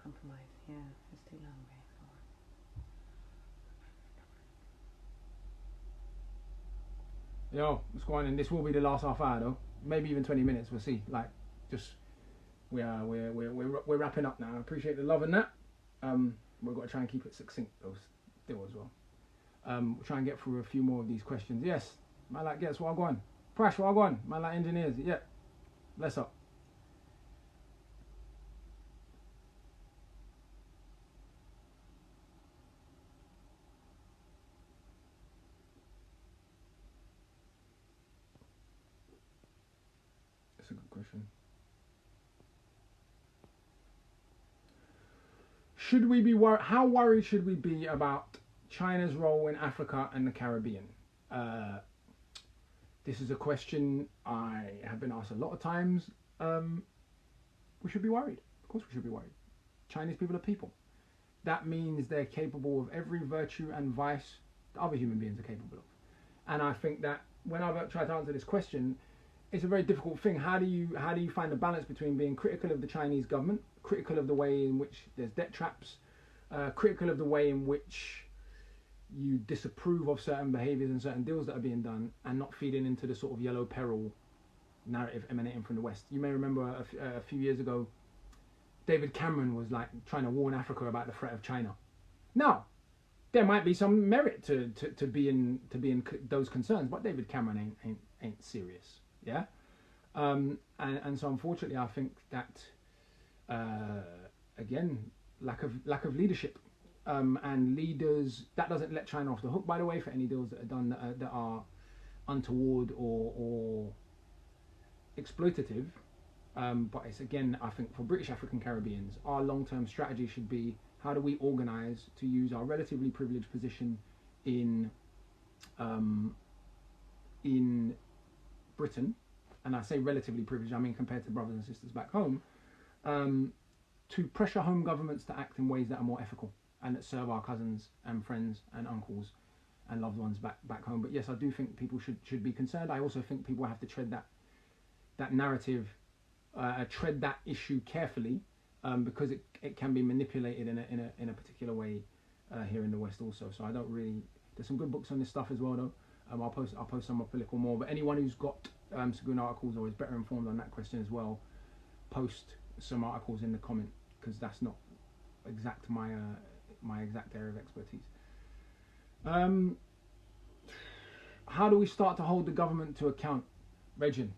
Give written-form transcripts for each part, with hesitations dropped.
compromise. Yeah, it's too long, way. Yo, let's go on, and this will be the last half hour though. Maybe even 20 minutes. We'll see. Like, just we're wrapping up now. I appreciate the love and that. We've got to try and keep it succinct though, still as well. We'll try and get through a few more of these questions. Yes, man, like guess what I go on. Prash, what I go on. Man, like engineers. Yeah, bless up. That's a good question. Should we be worried? How worried should we be about China's role in Africa and the Caribbean? Uh, this is a question I have been asked a lot of times. We should be worried. Of course, we should be worried. Chinese people are people. That means they're capable of every virtue and vice that other human beings are capable of. And I think that when I've tried to answer this question, it's a very difficult thing. How do you find a balance between being critical of the Chinese government, critical of the way in which there's debt traps, critical of the way in which you disapprove of certain behaviours and certain deals that are being done, and not feeding into the sort of yellow peril narrative emanating from the West. You may remember a few years ago, David Cameron was like trying to warn Africa about the threat of China. Now, there might be some merit to being those concerns, but David Cameron ain't serious. Yeah, and so unfortunately, I think that again, lack of leadership, and leaders that doesn't let China off the hook. By the way, for any deals that are done that are untoward or exploitative. But it's again, I think for British African Caribbeans, our long-term strategy should be how do we organise to use our relatively privileged position in Britain, and I say relatively privileged, I mean compared to brothers and sisters back home, to pressure home governments to act in ways that are more ethical and that serve our cousins and friends and uncles and loved ones back home. But yes, I do think people should be concerned. I also think people have to tread that narrative, tread that issue carefully, because it can be manipulated in a particular way here in the West also. So I don't really. There's some good books on this stuff as well though. I'll post some more political more. But anyone who's got some good articles or is better informed on that question as well, post some articles in the comment, because that's not exact my exact area of expertise. How do we start to hold the government to account, Regin?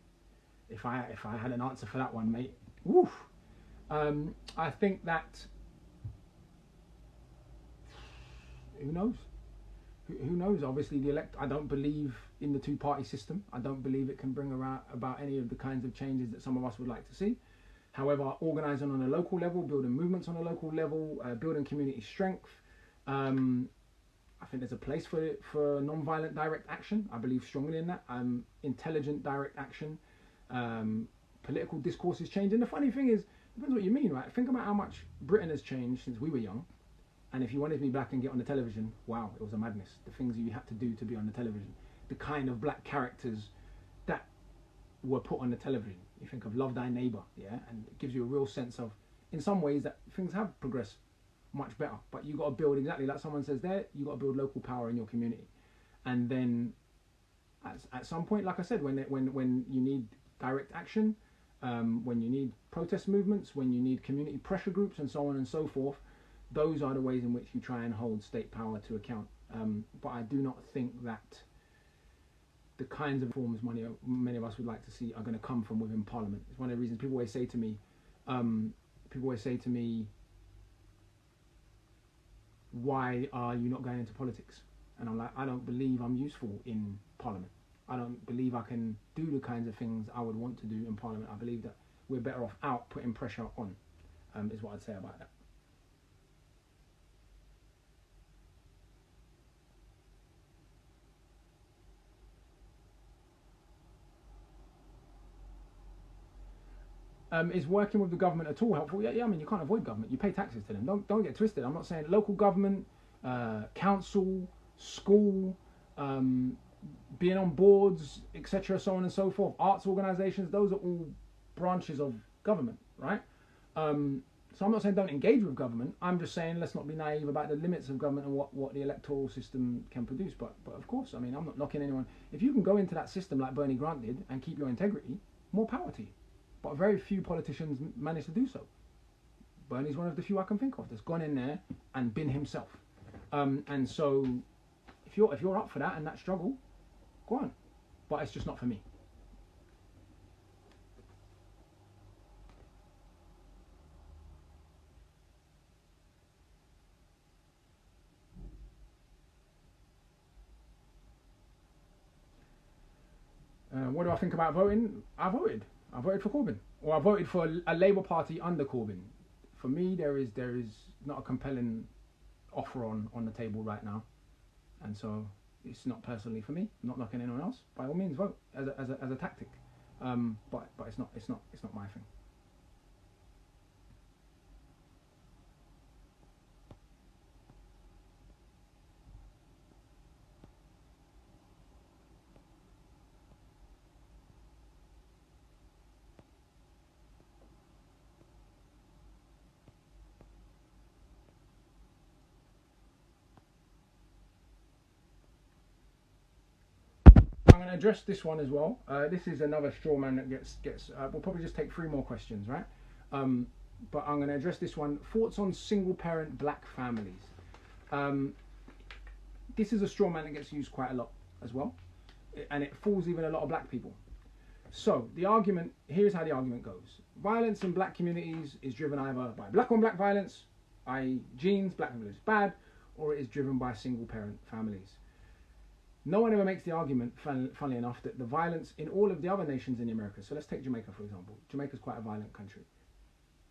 If I had an answer for that one, mate. Woof. I think that who knows? Who knows? Obviously, I don't believe in the two-party system. I don't believe it can bring about any of the kinds of changes that some of us would like to see. However, organising on a local level, building movements on a local level, building community strength. I think there's a place for non-violent direct action. I believe strongly in that. Intelligent direct action. Political discourse is changing. The funny thing is, depends what you mean, right? Think about how much Britain has changed since we were young. And if you wanted to be black and get on the television, wow, it was a madness. The things you had to do to be on the television. The kind of black characters that were put on the television. You think of Love Thy Neighbour, yeah? And it gives you a real sense of, in some ways, that things have progressed much better. But you got to build, exactly like someone says there, you got to build local power in your community. And then at some point, like I said, when you need direct action, when you need protest movements, when you need community pressure groups and so on and so forth, those are the ways in which you try and hold state power to account. But I do not think that the kinds of reforms many of us would like to see are going to come from within Parliament. It's one of the reasons people always say to me, why are you not going into politics? And I'm like, I don't believe I'm useful in Parliament. I don't believe I can do the kinds of things I would want to do in Parliament. I believe that we're better off out putting pressure on, is what I'd say about that. Is working with the government at all helpful? Yeah, I mean, you can't avoid government. You pay taxes to them. Don't get twisted. I'm not saying local government, council, school, being on boards, etc., so on and so forth. Arts organisations, those are all branches of government, right? So I'm not saying don't engage with government. I'm just saying let's not be naive about the limits of government and what the electoral system can produce. But of course, I mean, I'm not knocking anyone. If you can go into that system like Bernie Grant did and keep your integrity, more power to you. But very few politicians manage to do so. Bernie's one of the few I can think of that's gone in there and been himself. And so if you're up for that and that struggle, go on. But it's just not for me. What do I think about voting? I voted. I voted for Corbyn, or I voted for a Labour Party under Corbyn. For me, there is not a compelling offer on the table right now, and so it's not personally for me. I'm not knocking anyone else. By all means, vote as a tactic, but it's not my thing. I'm going to address this one as well. This is another straw man that gets. We'll probably just take 3 more questions, right? But I'm going to address this one. Thoughts on single-parent black families. This is a straw man that gets used quite a lot as well, and it fools even a lot of black people. So the argument, here's how the argument goes. Violence in black communities is driven either by black on black violence, i.e. genes, black people is bad, or it is driven by single-parent families. No one ever makes the argument, funnily enough, that the violence in all of the other nations in the Americas, so let's take Jamaica for example. Jamaica's quite a violent country.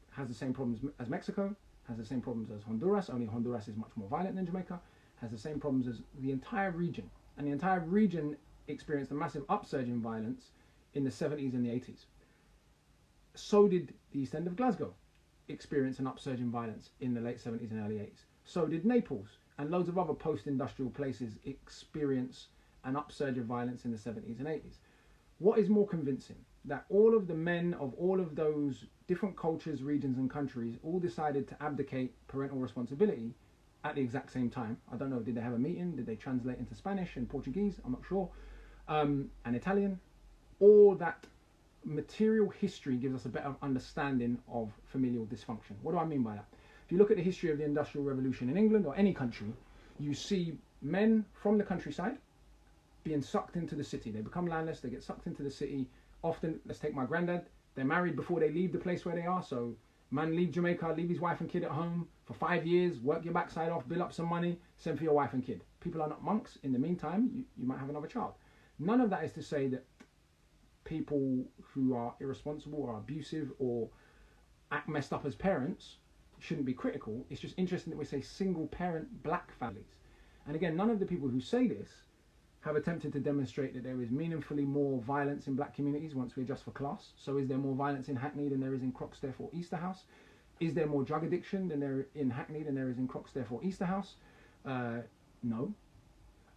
Has the same problems as Mexico, has the same problems as Honduras, only Honduras is much more violent than Jamaica, has the same problems as the entire region. And the entire region experienced a massive upsurge in violence in the 70s and the 80s. So did the East End of Glasgow experience an upsurge in violence in the late 70s and early 80s. So did Naples. And loads of other post-industrial places experience an upsurge of violence in the 70s and 80s. What is more convincing? That all of the men of all of those different cultures, regions and countries all decided to abdicate parental responsibility at the exact same time. I don't know, did they have a meeting? Did they translate into Spanish and Portuguese? I'm not sure. And Italian. Or that material history gives us a better understanding of familial dysfunction. What do I mean by that? If you look at the history of the Industrial Revolution in England or any country, you see men from the countryside being sucked into the city. They become landless, they get sucked into the city. Often, let's take my granddad, they're married before they leave the place where they are. So, man, leave Jamaica, leave his wife and kid at home for 5 years, work your backside off, build up some money, send for your wife and kid. People are not monks. In the meantime, you might have another child. None of that is to say that people who are irresponsible or abusive or act messed up as parents shouldn't be critical. It's just interesting that we say single parent black families. And again, none of the people who say this have attempted to demonstrate that there is meaningfully more violence in black communities once we adjust for class. So is there more violence in Hackney than there is in Croxteth or Easterhouse? Is there more drug addiction than there in Hackney than there is in Croxteth or Easterhouse? No.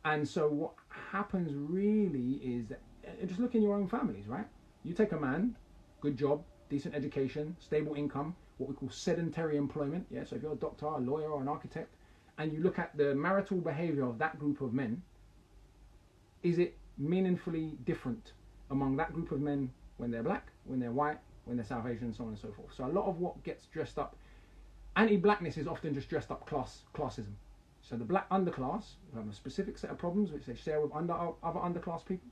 And so what happens really is that, just look in your own families, right? You take a man, good job, decent education, stable income, what we call sedentary employment. Yeah, so if you're a doctor, a lawyer, or an architect, and you look at the marital behavior of that group of men, is it meaningfully different among that group of men when they're black, when they're white, when they're South Asian, and so on and so forth? So a lot of what gets dressed up, anti-blackness is often just dressed up classism. So the black underclass have a specific set of problems which they share with other underclass people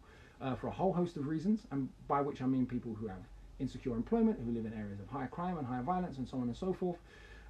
for a whole host of reasons, and by which I mean people who have insecure employment, who live in areas of higher crime and higher violence and so on and so forth.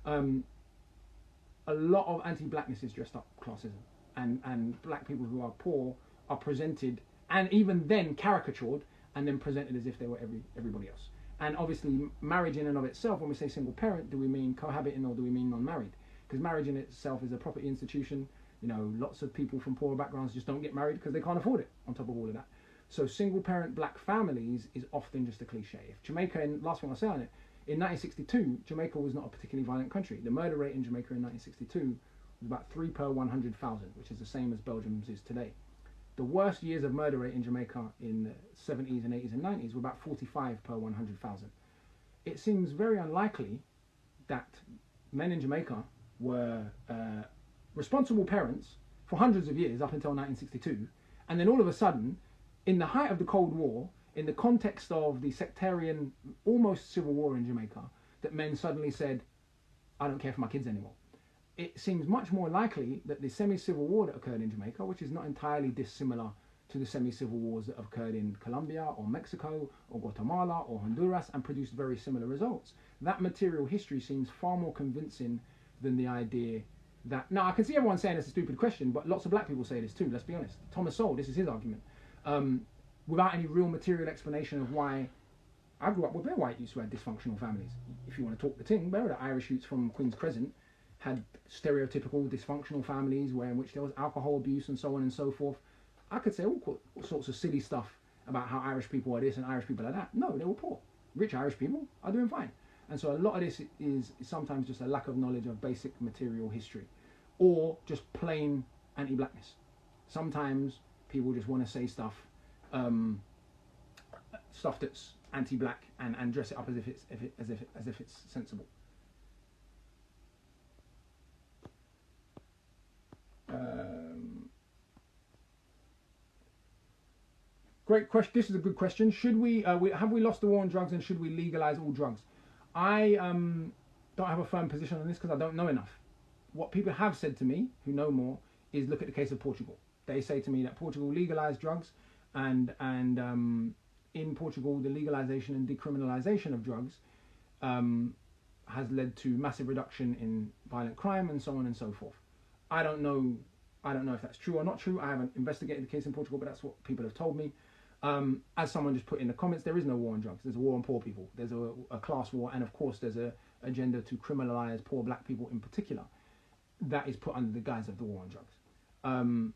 A lot of anti-blackness is dressed up classism, and black people who are poor are presented, and even then caricatured, and then presented as if they were everybody else. And obviously marriage in and of itself, when we say single parent, do we mean cohabiting or do we mean non-married? Because marriage in itself is a property institution. You know, lots of people from poorer backgrounds just don't get married because they can't afford it, on top of all of that. So single parent black families is often just a cliche. If Jamaica, and last thing I'll say on it, in 1962, Jamaica was not a particularly violent country. The murder rate in Jamaica in 1962 was about 3 per 100,000, which is the same as Belgium's is today. The worst years of murder rate in Jamaica in the 70s and 80s and 90s were about 45 per 100,000. It seems very unlikely that men in Jamaica were responsible parents for hundreds of years up until 1962, and then all of a sudden, in the height of the Cold War, in the context of the sectarian, almost civil war in Jamaica, that men suddenly said, I don't care for my kids anymore. It seems much more likely that the semi-civil war that occurred in Jamaica, which is not entirely dissimilar to the semi-civil wars that have occurred in Colombia or Mexico or Guatemala or Honduras and produced very similar results, that material history seems far more convincing than the idea that... Now, I can see everyone saying it's a stupid question, but lots of black people say this too, let's be honest. Thomas Sowell, this is his argument. Without any real material explanation of why... I grew up with bare white youths who had dysfunctional families. If you want to talk the thing, bare the Irish youths from Queen's Crescent had stereotypical dysfunctional families in which there was alcohol abuse and so on and so forth. I could say all sorts of silly stuff about how Irish people are this and Irish people are that. No, they were poor. Rich Irish people are doing fine. And so a lot of this is sometimes just a lack of knowledge of basic material history, or just plain anti-blackness. Sometimes people just want to say stuff that's anti-black and dress it up as if it's sensible. Great question. This is a good question. Should we have we lost the war on drugs, and should we legalize all drugs? I don't have a firm position on this because I don't know enough. What people have said to me who know more is look at the case of Portugal. They say to me that Portugal legalized drugs, and in Portugal the legalization and decriminalization of drugs has led to massive reduction in violent crime and so on and so forth. I don't know if that's true or not true. I haven't investigated the case in Portugal, but that's what people have told me. As someone just put in the comments, there is no war on drugs. There's a war on poor people. There's a class war, and of course there's a agenda to criminalize poor black people in particular. That is put under the guise of the war on drugs.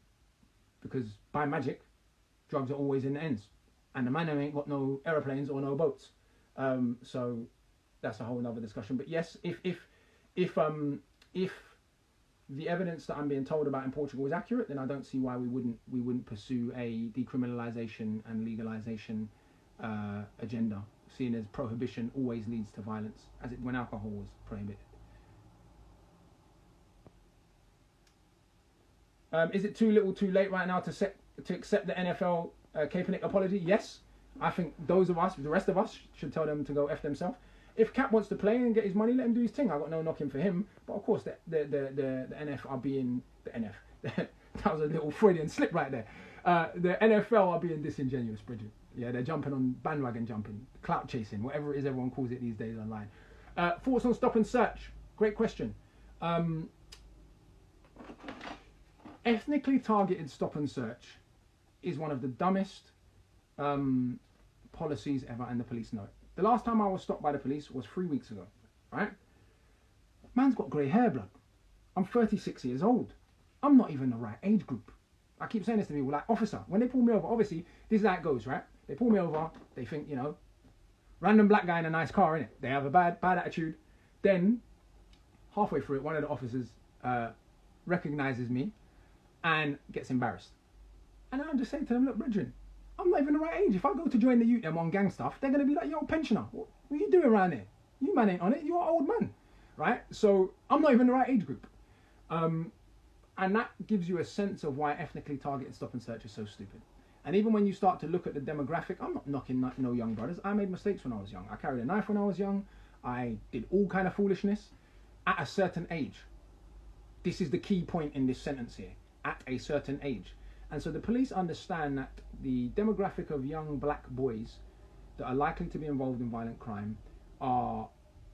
Because by magic, drugs are always in the ends, and the man ain't got no aeroplanes or no boats. So that's a whole other discussion. But yes, if the evidence that I'm being told about in Portugal is accurate, then I don't see why we wouldn't pursue a decriminalization and legalization agenda, seeing as prohibition always leads to violence, as it when alcohol was prohibited. Is it too little, too late right now to accept the NFL Kaepernick apology? Yes, I think the rest of us, should tell them to go F themselves. If Cap wants to play and get his money, let him do his thing. I got no knocking for him. But of course, the NF are being the NF. That was a little Freudian slip right there. The NFL are being disingenuous, Bridget. Yeah, they're jumping on bandwagon jumping, clout chasing, whatever it is everyone calls it these days online. Thoughts on stop and search? Great question. Ethnically targeted stop and search is one of the dumbest policies ever, and the police know it. The last time I was stopped by the police was 3 weeks ago, right? Man's got grey hair, blood. I'm 36 years old. I'm not even the right age group. I keep saying this to people, like, officer, when they pull me over, obviously, this is how it goes, right? They pull me over, they think, random black guy in a nice car, innit? They have a bad attitude. Then, halfway through it, one of the officers recognises me and gets embarrassed. And I'm just saying to them, look, Bridget, I'm not even the right age. If I go to join the youth them on gang stuff, they're going to be like, yo, pensioner, what are you doing around here? You man ain't on it, you're an old man, right? So I'm not even the right age group. And that gives you a sense of why ethnically targeted stop and search is so stupid. And even when you start to look at the demographic, I'm not knocking no young brothers. I made mistakes when I was young. I carried a knife when I was young. I did all kind of foolishness at a certain age. This is the key point in this sentence here, at a certain age. And so the police understand that the demographic of young black boys that are likely to be involved in violent crime are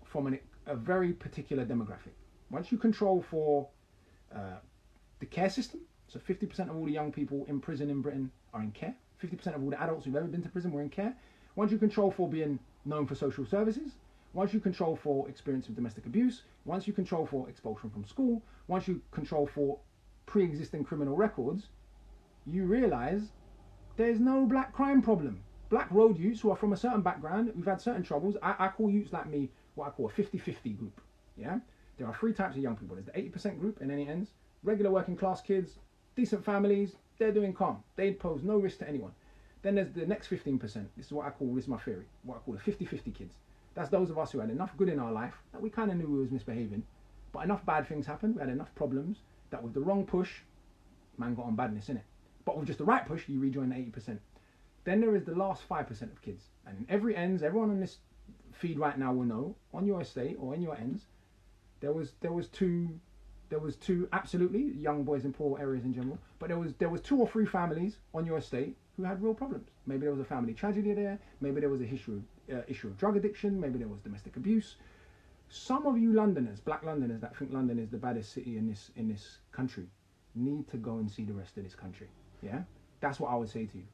from a very particular demographic. Once you control for the care system, so 50% of all the young people in prison in Britain are in care. 50% of all the adults who've ever been to prison were in care. Once you control for being known for social services, once you control for experience of domestic abuse, once you control for expulsion from school, once you control for pre-existing criminal records, you realise there's no black crime problem. Black road youths who are from a certain background, who've had certain troubles, I call youths like me what I call a 50-50 group. Yeah, there are three types of young people. There's the 80% group in any ends, regular working class kids, decent families, they're doing calm. They pose no risk to anyone. Then there's the next 15%. This is what I call, this is my theory, what I call the 50-50 kids. That's those of us who had enough good in our life that we kind of knew we was misbehaving, but enough bad things happened, we had enough problems, that with the wrong push, man got on badness, innit? But with just the right push, you rejoin the 80%. Then there is the last 5% of kids. And in every ends, everyone on this feed right now will know, on your estate or in your ends, there was two absolutely young boys in poor areas in general, but there was 2 or 3 families on your estate who had real problems. Maybe there was a family tragedy there, maybe there was a issue of drug addiction, maybe there was domestic abuse. Some of you Londoners, black Londoners that think London is the baddest city in this country, need to go and see the rest of this country. Yeah, that's what I would say to you.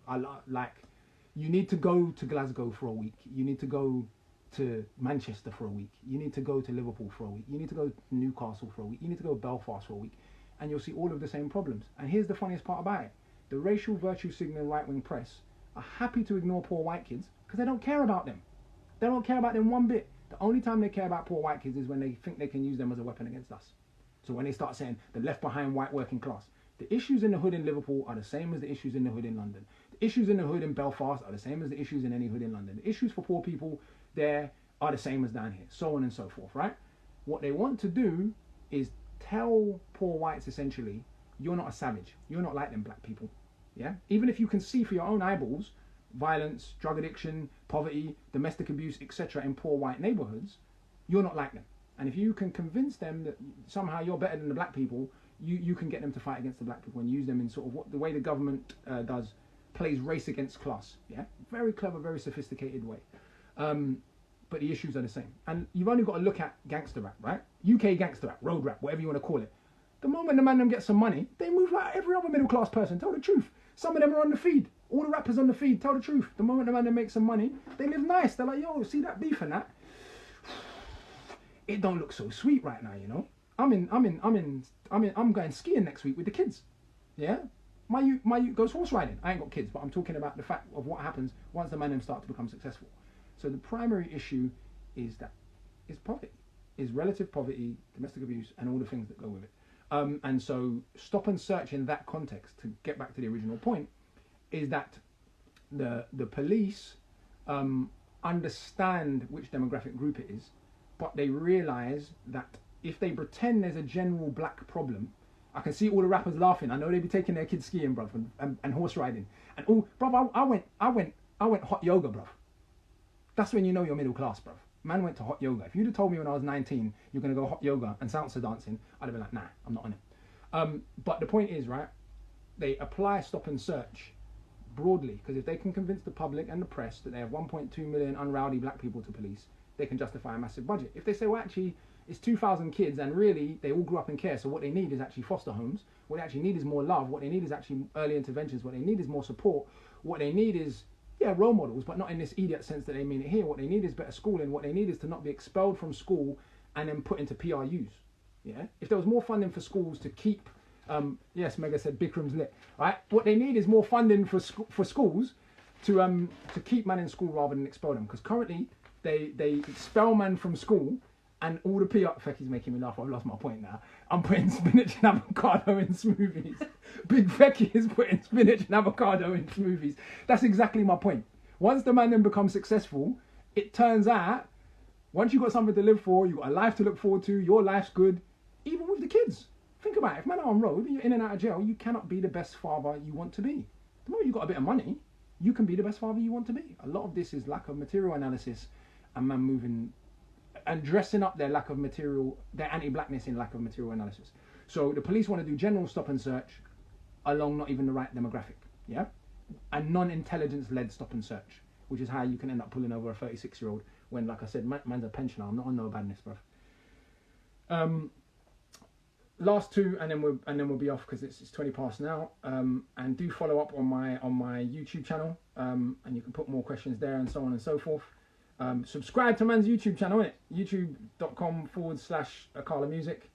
You need to go to Glasgow for a week. You need to go to Manchester for a week. You need to go to Liverpool for a week. You need to go to Newcastle for a week. You need to go to Belfast for a week, and you'll see all of the same problems. And here's the funniest part about it: the racial virtue signaling right-wing press are happy to ignore poor white kids because they don't care about them. They don't care about them one bit. The only time they care about poor white kids is when they think they can use them as a weapon against us. So when they start saying the left behind white working class, the issues in the hood in Liverpool are the same as the issues in the hood in London. The issues in the hood in Belfast are the same as the issues in any hood in London. The issues for poor people there are the same as down here, so on and so forth, right? What they want to do is tell poor whites essentially, you're not a savage. You're not like them black people, yeah? Even if you can see for your own eyeballs violence, drug addiction, poverty, domestic abuse, etc. in poor white neighborhoods, you're not like them. And if you can convince them that somehow you're better than the black people, you can get them to fight against the black people and use them in sort of what the way the government does, plays race against class. Yeah, very clever, very sophisticated way. But the issues are the same. And you've only got to look at gangster rap, right? UK gangster rap, road rap, whatever you want to call it. The moment the man them get some money, they move like every other middle class person. Tell the truth. Some of them are on the feed. All the rappers on the feed, tell the truth. The moment the man them make some money, they live nice. They're like, yo, see that beef and that? It don't look so sweet right now, you know. I'm going skiing next week with the kids. Yeah, my youth goes horse riding. I ain't got kids, but I'm talking about the fact of what happens once the men them start to become successful. So the primary issue is poverty, is relative poverty, domestic abuse, and all the things that go with it. And so stop and search in that context, to get back to the original point, is that the police understand which demographic group it is, but they realise that if they pretend there's a general black problem, I can see all the rappers laughing. I know they be taking their kids skiing, bruv, and horse riding. And all, bruv, I went hot yoga, bruv. That's when you know you're middle class, bruv. Man went to hot yoga. If you'd have told me when I was 19 you're going to go hot yoga and salsa dancing, I'd have been like, nah, I'm not on it. But the point is, right, they apply stop and search broadly, because if they can convince the public and the press that they have 1.2 million unrowdy black people to police, they can justify a massive budget. If they say, well, actually, it's 2,000 kids and really they all grew up in care, so what they need is actually foster homes, what they actually need is more love, what they need is actually early interventions, what they need is more support, what they need is, yeah, role models, but not in this idiot sense that they mean it here. What they need is better schooling. What they need is to not be expelled from school and then put into PRUs. Yeah, if there was more funding for schools to keep, yes, Mega said Bikram's lit. Right, what they need is more funding for schools to keep man in school rather than expel them. Because currently they expel man from school, and all the PR. Fecky's making me laugh. I've lost my point now. I'm putting spinach and avocado in smoothies. Big Fecky is putting spinach and avocado in smoothies. That's exactly my point. Once the man then becomes successful, it turns out, once you've got something to live for, you've got a life to look forward to, your life's good, even with the kids. Think about it. If men are on road, you're in and out of jail, you cannot be the best father you want to be. The moment you've got a bit of money, you can be the best father you want to be. A lot of this is lack of material analysis and man moving and dressing up their lack of material, their anti-blackness in lack of material analysis. So the police want to do general stop and search along not even the right demographic, yeah? And non-intelligence led stop and search, which is how you can end up pulling over a 36-year-old when, like I said, man's a pensioner. I'm not on no badness, bruv. Last two, and then we'll be off because it's 20 past now. And do follow up on my YouTube channel, and you can put more questions there and so on and so forth. Subscribe to man's YouTube channel, innit? youtube.com/Akala Music.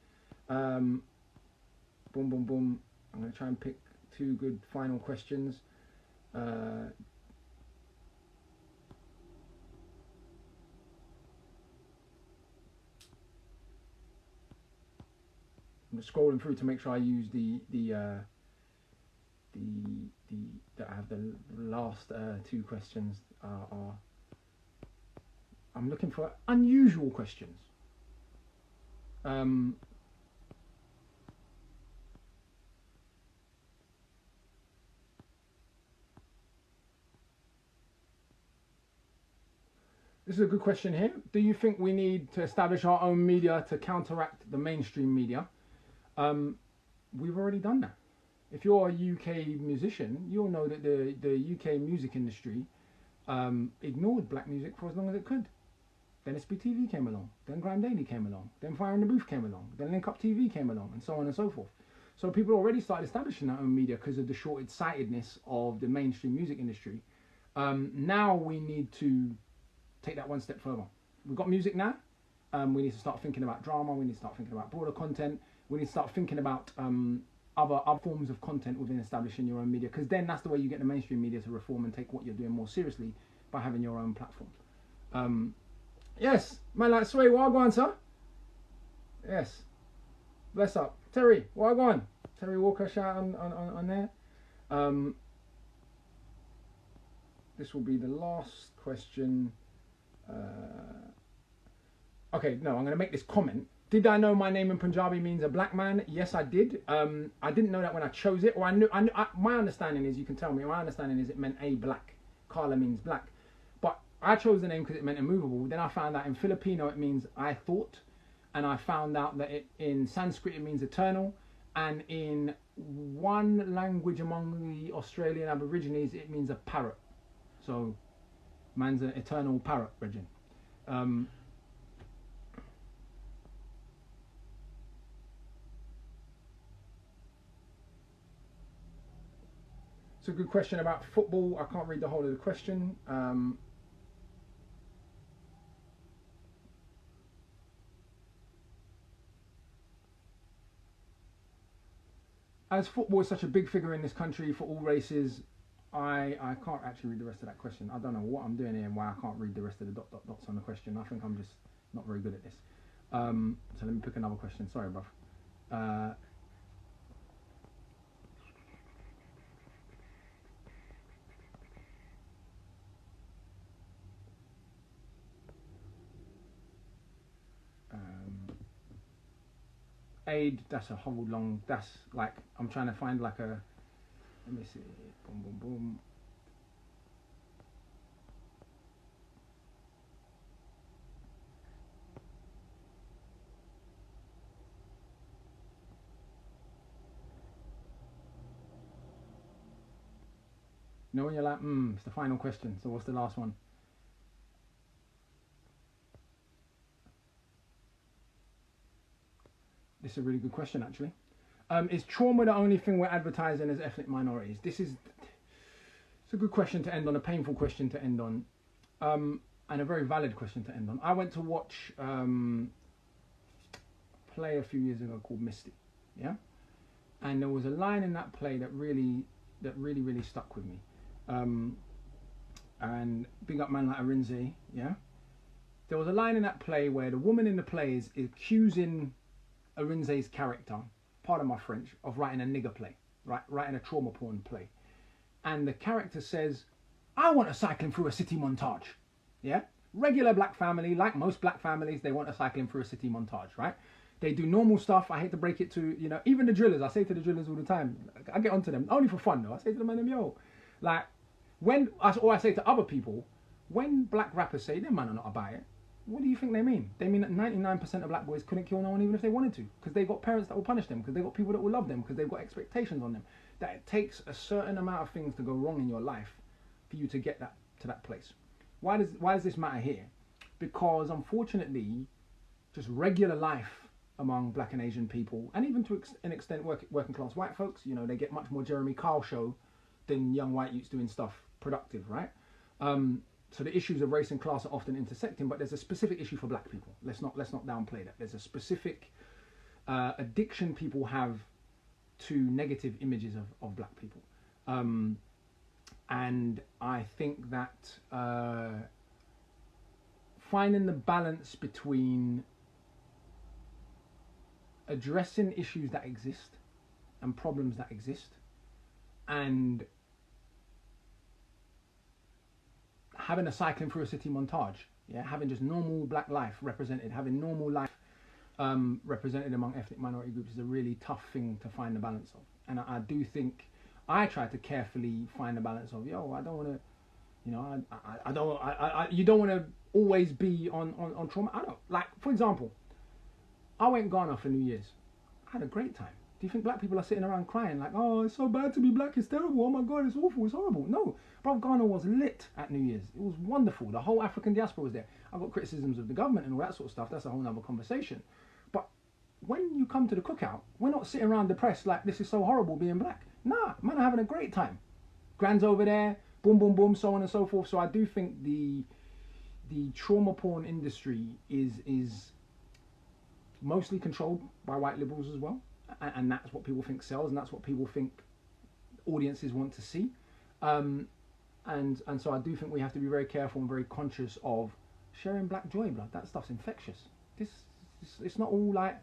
Boom, boom, boom. I'm going to try and pick two good final questions. I'm just scrolling through to make sure I use that I have the last two questions are I'm looking for unusual questions. Um, this is a good question here. Do you think we need to establish our own media to counteract the mainstream media? We've already done that. If you're a UK musician, you'll know that the UK music industry ignored black music for as long as it could. Then SBTV came along, then Grime Daily came along, then Fire in the Booth came along, then Link Up TV came along, and so on and so forth. So people already started establishing their own media because of the short-sightedness of the mainstream music industry. Now we need to take that one step further. We've got music now. We need to start thinking about drama. We need to start thinking about broader content. We need to start thinking about other forms of content within establishing your own media, because then that's the way you get the mainstream media to reform and take what you're doing more seriously by having your own platform. Yes, man, like Sway, what I go on, sir? Yes, bless up. Terry, what I go on? Terry Walker, shout on there. This will be the last question. Okay, no, I'm going to make this comment. Did I know my name in Punjabi means a black man? Yes, I did. I didn't know that when I chose it, or I knew. My understanding is, you can tell me. My understanding is it meant a black. Kala means black, but I chose the name because it meant immovable. Then I found out in Filipino it means I thought, and I found out that in Sanskrit it means eternal, and in one language among the Australian Aborigines it means a parrot. So, man's an eternal parrot, Regin. It's a good question about football. I can't read the whole of the question. As football is such a big figure in this country for all races, I can't actually read the rest of that question. I don't know what I'm doing here and why I can't read the rest of the dots on the question. I think I'm just not very good at this. So let me pick another question. Sorry, bruv. Aid, that's a whole long, that's like, I'm trying to find like a, let me see, boom, boom, boom. You know when you're like, it's the final question, so what's the last one? This is a really good question, actually. Is trauma the only thing we're advertising as ethnic minorities? It's a good question to end on, a painful question to end on, and a very valid question to end on. I went to watch a play a few years ago called Misty, yeah? And there was a line in that play that really stuck with me. And big up man like Arinze, yeah? There was a line in that play where the woman in the play is accusing Arinze's character, pardon my French, of writing a nigger play, right? Writing a trauma porn play. And the character says, I want a cycling through a city montage, yeah? Regular black family, like most black families, they want a cycling through a city montage, right? They do normal stuff. I hate to break it to, even the drillers. I say to the drillers all the time, I get onto them, only for fun though. I say to them, yo, like, I say to other people, when black rappers say, them man are not about it, what do you think they mean? They mean that 99% of black boys couldn't kill no one even if they wanted to, because they got parents that will punish them, because they got people that will love them, because they've got expectations on them. That it takes a certain amount of things to go wrong in your life for you to get that to that place. Why does this matter here? Because unfortunately, just regular life among black and Asian people, and even to an extent working class white folks, they get much more Jeremy Kyle show than young white youths doing stuff productive, right? So the issues of race and class are often intersecting, but there's a specific issue for black people. Let's not downplay that. There's a specific addiction people have to negative images of black people. And I think that finding the balance between addressing issues that exist and problems that exist, and having a cycling through a city montage, Yeah, having just normal black life represented, having normal life represented among ethnic minority groups is a really tough thing to find the balance of. And I do think I try to carefully find the balance of, yo, I don't want to, you know, you don't want to always be on trauma. I don't, like, for example, I went Ghana for New Year's. I had a great time. Do you think black people are sitting around crying like, oh, it's so bad to be black, it's terrible, oh my God, it's awful, it's horrible? No, bro, Ghana was lit at New Year's. It was wonderful. The whole African diaspora was there. I got criticisms of the government and all that sort of stuff. That's a whole other conversation. But when you come to the cookout, we're not sitting around depressed like this is so horrible being black. Nah, man, are having a great time. Grand's over there, boom, boom, boom, so on and so forth. So I do think the trauma porn industry is mostly controlled by white liberals as well. And that's what people think sells, and that's what people think audiences want to see. And so I do think we have to be very careful and very conscious of sharing black joy, blood. That stuff's infectious. It's not all like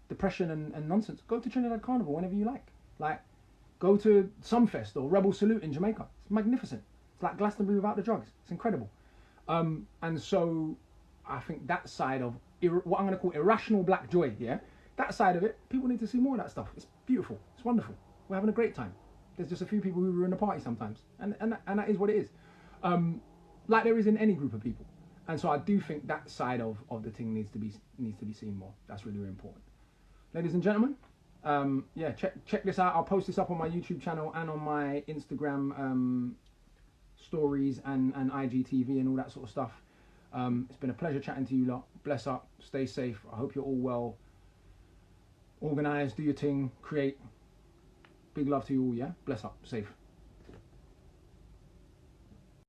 depression and nonsense. Go to Trinidad Carnival whenever you like. Like, go to Sumfest or Rebel Salute in Jamaica. It's magnificent. It's like Glastonbury without the drugs. It's incredible. And so I think that side of what I'm going to call irrational black joy, yeah, that side of it, people need to see more of that stuff. It's beautiful. It's wonderful. We're having a great time. There's just a few people who ruin the party sometimes, and that is what it is. Like there is in any group of people. And so I do think that side of the thing needs to be seen more. That's really, really important. Ladies and gentlemen, yeah, check this out. I'll post this up on my YouTube channel and on my Instagram stories and IGTV and all that sort of stuff. It's been a pleasure chatting to you lot. Bless up, stay safe. I hope you're all well. Organize, do your thing, create. Big love to you all, yeah? Bless up, safe.